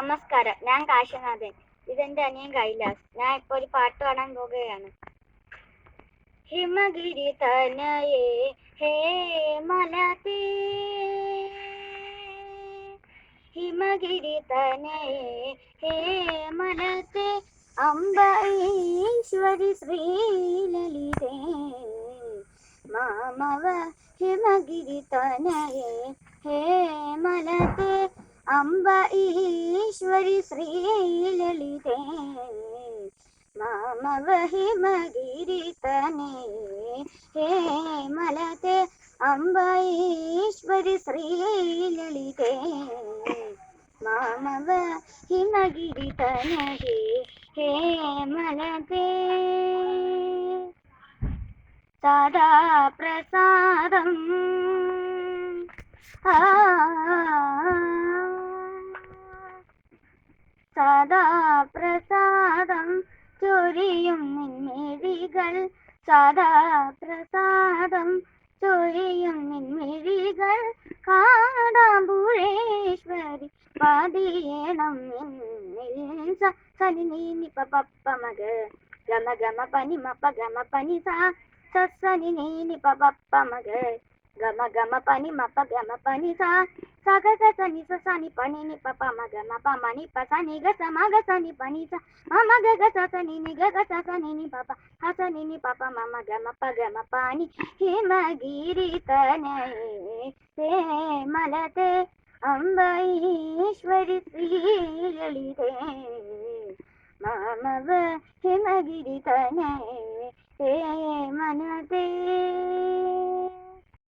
നമസ്കാരം, ഞാൻ കാശിനാഥൻ. ഇതെന്റെ അനിയൻ കൈലാസ്. ഞാൻ ഇപ്പോൾ ഒരു പാട്ട് പാടാൻ പോകുകയാണ്. ഹിമഗിരി തനയേ ഹേ മലതേ, ഹിമഗിരി തനയേ ഹേ മലതേ, അംബ ഈശ്വരി ശ്രീലളിതേ മാമവ. ഹിമഗിരി തനയേ ഹേ മലതേ, അംബ ഈശ്വരി ശ്രീലളിതേ മാമവ. ഹിമഗിരി തനേ ഹേ മലതേ, അംബ ഈശ്വരി ശ്രീലളിതേ മാമവ. ഹിമഗിരി തനേ ഹേ മലതേ, സദാ പ്രസാദം സദാ പ്രസാദം ചൊരിയും നിൻമിഴികൾ, സദാ പ്രസാദം ചൊരിയും നിൻമിഴികൾ, കാടാമ്പുഴേശ്വരി പതിയേണം എന്നിൽ. സനി നീ പപ്പ മഗ ഗമ ഗമ പനി മപ്പ ഗമ പനി സനി നീ പപ്പ മഗ ഗമ ഗമ പനി മപ്പ ഗമ പനി സഗ സനി സനി പനി നി പപ്പ മഗ മപ്പ മണി പ സനി ഗ സ മഗ സനി പനി സ മമ ഗ ഗ സ സനി നി ഗ ഗ സ സനി നി പപ്പ ഹ സനി നി പപ്പ മമ ഗ മപ്പ ഗ മ പനി. ഹിമഗിരി തനയേ ഹേ മലതേ, അംബ ഈശ്വരി ശ്രീലളിതേ മാമവ. ഹിമഗിരി തനയേ ഹേ മലതേ.